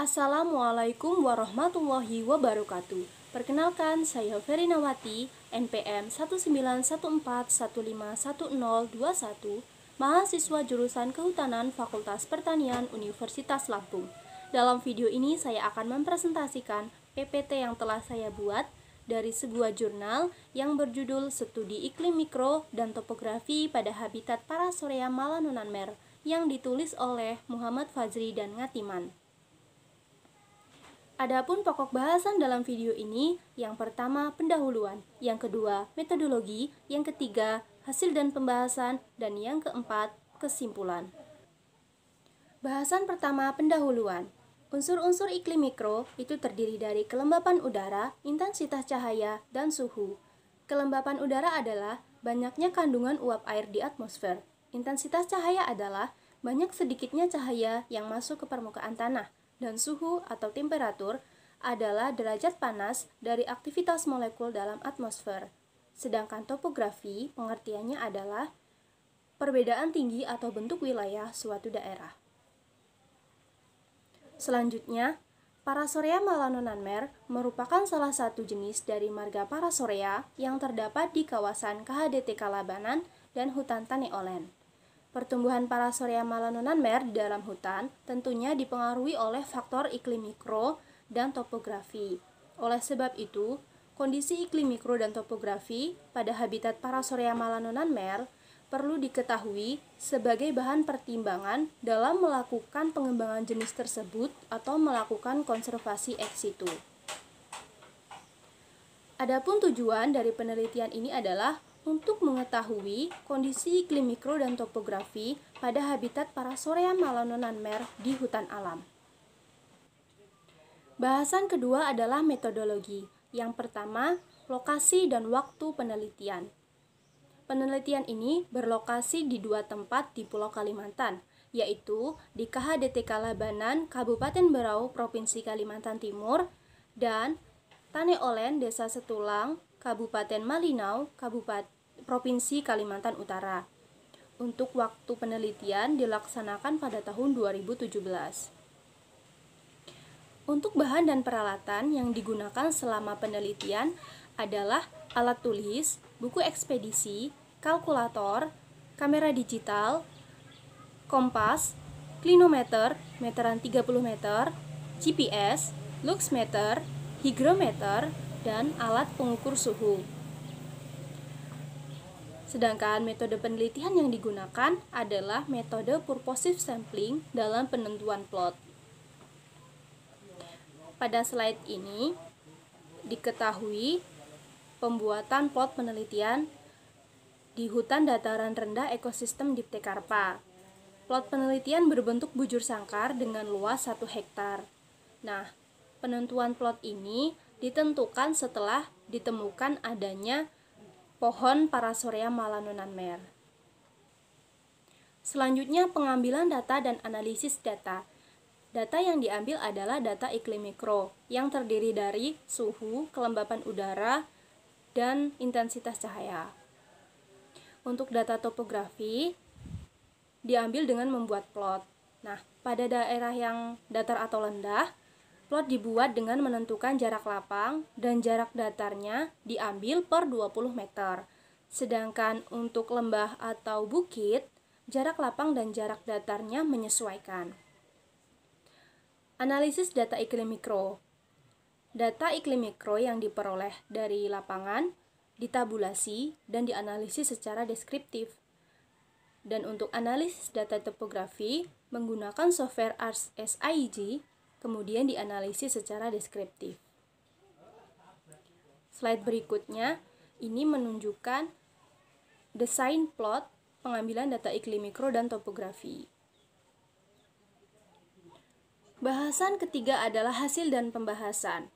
Assalamualaikum warahmatullahi wabarakatuh. Perkenalkan, saya Ferinawati, NPM 19141510121, mahasiswa jurusan Kehutanan Fakultas Pertanian Universitas Lampung. Dalam video ini saya akan mempresentasikan PPT yang telah saya buat dari sebuah jurnal yang berjudul Studi Iklim Mikro dan Topografi pada Habitat Parasorea Malanonanmer yang ditulis oleh Muhammad Fazri dan Ngatiman. Adapun pokok bahasan dalam video ini, yang pertama pendahuluan, yang kedua metodologi, yang ketiga hasil dan pembahasan, dan yang keempat kesimpulan. Bahasan pertama pendahuluan. Unsur-unsur iklim mikro itu terdiri dari kelembapan udara, intensitas cahaya, dan suhu. Kelembapan udara adalah banyaknya kandungan uap air di atmosfer. Intensitas cahaya adalah banyak sedikitnya cahaya yang masuk ke permukaan tanah. Dan suhu atau temperatur adalah derajat panas dari aktivitas molekul dalam atmosfer. Sedangkan topografi pengertiannya adalah perbedaan tinggi atau bentuk wilayah suatu daerah. Selanjutnya, Parasorea Malanonanmer merupakan salah satu jenis dari marga Parasorea yang terdapat di kawasan KHDT Kalabanan dan hutan Tane Olen. Pertumbuhan Parasorea Malanonanmer di dalam hutan tentunya dipengaruhi oleh faktor iklim mikro dan topografi. Oleh sebab itu, kondisi iklim mikro dan topografi pada habitat Parasorea Malanonanmer perlu diketahui sebagai bahan pertimbangan dalam melakukan pengembangan jenis tersebut atau melakukan konservasi ex situ. Adapun tujuan dari penelitian ini adalah untuk mengetahui kondisi iklim mikro dan topografi pada habitat Parasorea Malanonanmer di hutan alam. Bahasan kedua adalah metodologi. Yang pertama, lokasi dan waktu penelitian. Penelitian ini berlokasi di dua tempat di Pulau Kalimantan, yaitu di KHDT Kalabanan, Kabupaten Berau, Provinsi Kalimantan Timur, dan Tane Olen, Desa Setulang, Kabupaten Malinau, Provinsi Kalimantan Utara. Untuk waktu penelitian dilaksanakan pada tahun 2017. Untuk bahan dan peralatan yang digunakan selama penelitian adalah alat tulis, buku ekspedisi, kalkulator, kamera digital, kompas, klinometer, meteran 30 meter, GPS, luxmeter, hygrometer, dan alat pengukur suhu. Sedangkan metode penelitian yang digunakan adalah metode purposive sampling dalam penentuan plot. Pada slide ini diketahui pembuatan plot penelitian di hutan dataran rendah ekosistem Diptekarpa. Plot penelitian berbentuk bujur sangkar dengan luas 1 hektar. Nah, penentuan plot ini ditentukan setelah ditemukan adanya pohon Parasorea Malanonanmer. Selanjutnya, pengambilan data dan analisis data. Data yang diambil adalah data iklim mikro yang terdiri dari suhu, kelembapan udara, dan intensitas cahaya. Untuk data topografi diambil dengan membuat plot. Nah, pada daerah yang datar atau rendah, plot dibuat dengan menentukan jarak lapang dan jarak datarnya diambil per 20 meter. Sedangkan untuk lembah atau bukit, jarak lapang dan jarak datarnya menyesuaikan. Analisis data iklim mikro. Data iklim mikro yang diperoleh dari lapangan ditabulasi dan dianalisis secara deskriptif. Dan untuk analisis data topografi menggunakan software ArcSIG, kemudian dianalisis secara deskriptif. Slide berikutnya ini menunjukkan desain plot pengambilan data iklim mikro dan topografi. Bahasan ketiga adalah hasil dan pembahasan.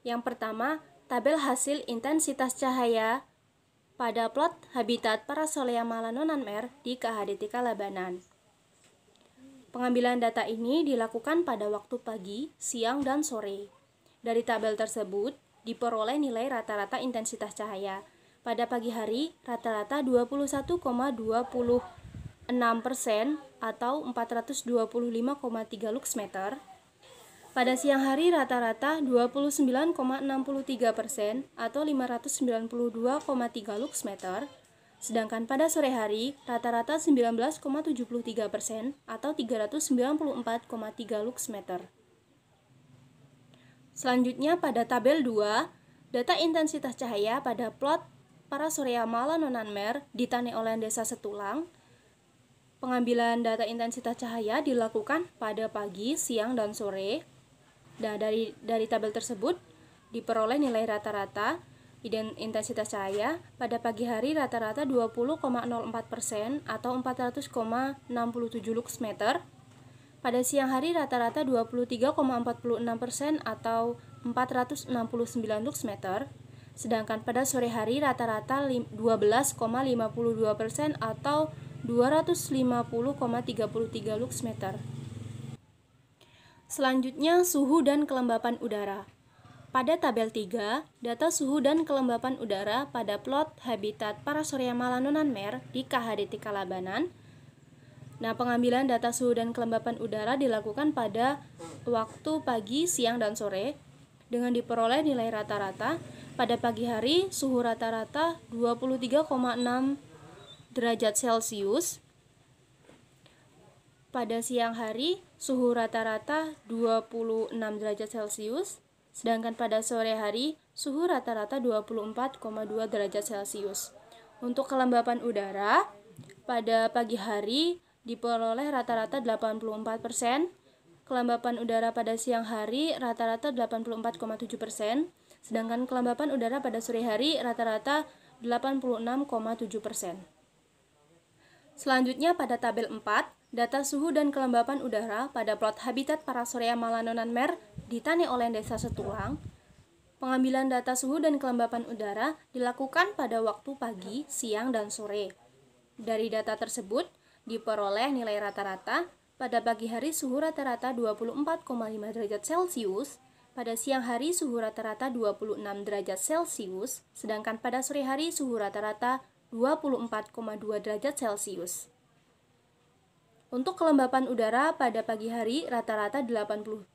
Yang pertama, tabel hasil intensitas cahaya pada plot habitat Parasorea Malanonanmer di KHDT Kalabanan. Pengambilan data ini dilakukan pada waktu pagi, siang, dan sore. Dari tabel tersebut diperoleh nilai rata-rata intensitas cahaya. Pada pagi hari, rata-rata 21,20 6% atau 425,3 luxmeter. Pada siang hari rata-rata 29,63% atau 592,3 luxmeter. Sedangkan pada sore hari rata-rata 19,73% atau 394,3 luxmeter. Selanjutnya pada tabel 2, data intensitas cahaya pada plot Parasorea Malanonan-Mer di Taneolen Desa Setulang. Pengambilan data intensitas cahaya dilakukan pada pagi, siang, dan sore. Nah, dari tabel tersebut diperoleh nilai rata-rata intensitas cahaya pada pagi hari rata-rata 20,04% atau 400,67 luxmeter. Pada siang hari rata-rata 23,46% atau 469 luxmeter. Sedangkan pada sore hari rata-rata 12,52% atau 250,33 luxmeter. Selanjutnya, suhu dan kelembapan udara. Pada tabel 3, data suhu dan kelembapan udara pada plot habitat Parasorea Malanonan-Mer di KHDT Kalabanan. Nah, pengambilan data suhu dan kelembapan udara dilakukan pada waktu pagi, siang, dan sore dengan diperoleh nilai rata-rata. Pada pagi hari, suhu rata-rata 23,6 derajat Celcius. Pada siang hari, suhu rata-rata 26 derajat Celcius, sedangkan pada sore hari, suhu rata-rata 24,2 derajat Celcius. Untuk kelembapan udara, pada pagi hari diperoleh rata-rata 84%, kelembapan udara pada siang hari rata-rata 84,7%, sedangkan kelembapan udara pada sore hari rata-rata 86,7%. Selanjutnya pada tabel 4, data suhu dan kelembapan udara pada plot habitat Parasorea Malanonan-Mer di Taneolen Desa Setulang. Pengambilan data suhu dan kelembapan udara dilakukan pada waktu pagi, siang, dan sore. Dari data tersebut diperoleh nilai rata-rata. Pada pagi hari suhu rata-rata 24,5 derajat Celcius, pada siang hari suhu rata-rata 26 derajat Celcius, sedangkan pada sore hari suhu rata-rata 24,2 derajat Celcius. Untuk kelembapan udara pada pagi hari rata-rata 80%,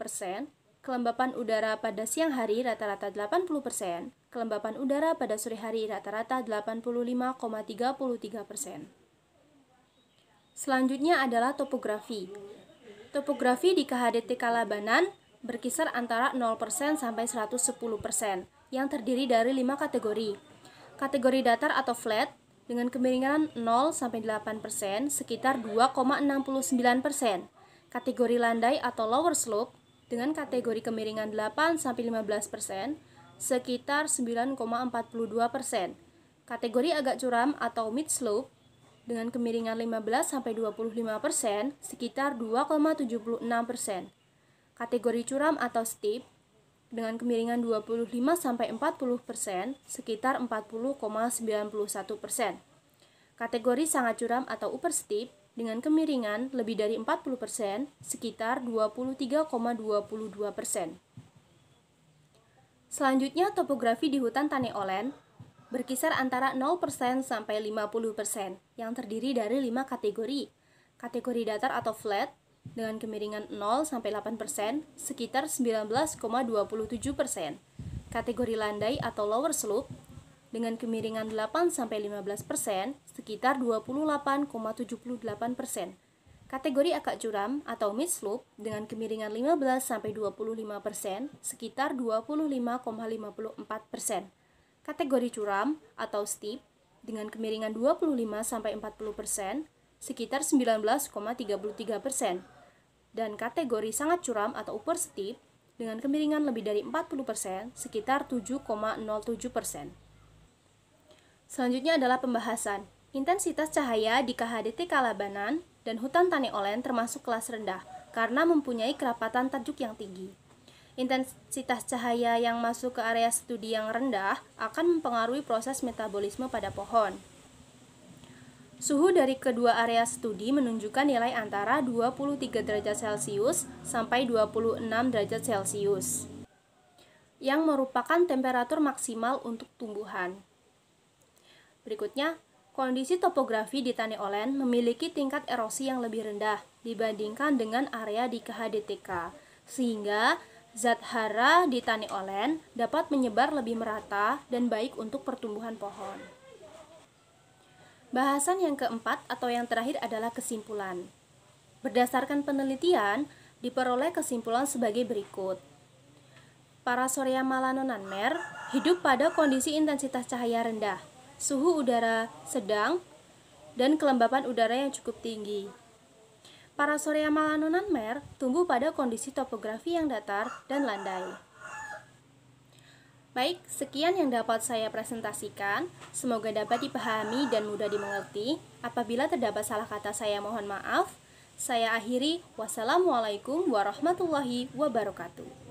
kelembapan udara pada siang hari rata-rata 80%, kelembapan udara pada sore hari rata-rata 85,33%. Selanjutnya adalah topografi. Topografi di KHDT Kalabanan berkisar antara 0% sampai 110%, yang terdiri dari 5 kategori. Kategori datar atau flat dengan kemiringan 0 sampai 8% sekitar 2,69%. Kategori landai atau lower slope dengan kategori kemiringan 8 sampai 15% sekitar 9,42%. Kategori agak curam atau mid slope dengan kemiringan 15 sampai 25% sekitar 2,76%. Kategori curam atau steep dengan kemiringan 25 sampai 40% sekitar 40,91%. Kategori sangat curam atau upper steep dengan kemiringan lebih dari 40% sekitar 23,22%. Selanjutnya topografi di hutan Taneolen berkisar antara 0% sampai 50%, yang terdiri dari 5 kategori. Kategori datar atau flat dengan kemiringan 0 sampai 8% sekitar 19,27%. Kategori landai atau lower slope dengan kemiringan 8 sampai 15% sekitar 28,78%. Kategori agak curam atau mid slope dengan kemiringan 15 sampai 25% sekitar 25,54%. Kategori curam atau steep dengan kemiringan 25 sampai 40% sekitar 19,33%. Dan kategori sangat curam atau upper steep dengan kemiringan lebih dari 40% sekitar 7,07%. Selanjutnya adalah pembahasan. Intensitas cahaya di KHDT Kalabanan dan hutan Taneolen termasuk kelas rendah karena mempunyai kerapatan tajuk yang tinggi. Intensitas cahaya yang masuk ke area studi yang rendah akan mempengaruhi proses metabolisme pada pohon. Suhu dari kedua area studi menunjukkan nilai antara 23 derajat Celcius sampai 26 derajat Celcius, yang merupakan temperatur maksimal untuk tumbuhan. Berikutnya, Kondisi topografi di Taneolen memiliki tingkat erosi yang lebih rendah dibandingkan dengan area di KHDTK, sehingga zat hara di Taneolen dapat menyebar lebih merata dan baik untuk pertumbuhan pohon. Bahasan yang keempat atau yang terakhir adalah kesimpulan. Berdasarkan penelitian, diperoleh kesimpulan sebagai berikut. Parasorea melanonanmer hidup pada kondisi intensitas cahaya rendah, suhu udara sedang, dan kelembapan udara yang cukup tinggi. Parasorea melanonanmer tumbuh pada kondisi topografi yang datar dan landai. Baik, sekian yang dapat saya presentasikan. Semoga dapat dipahami dan mudah dimengerti. Apabila terdapat salah kata, saya mohon maaf. Saya akhiri. Wassalamualaikum warahmatullahi wabarakatuh.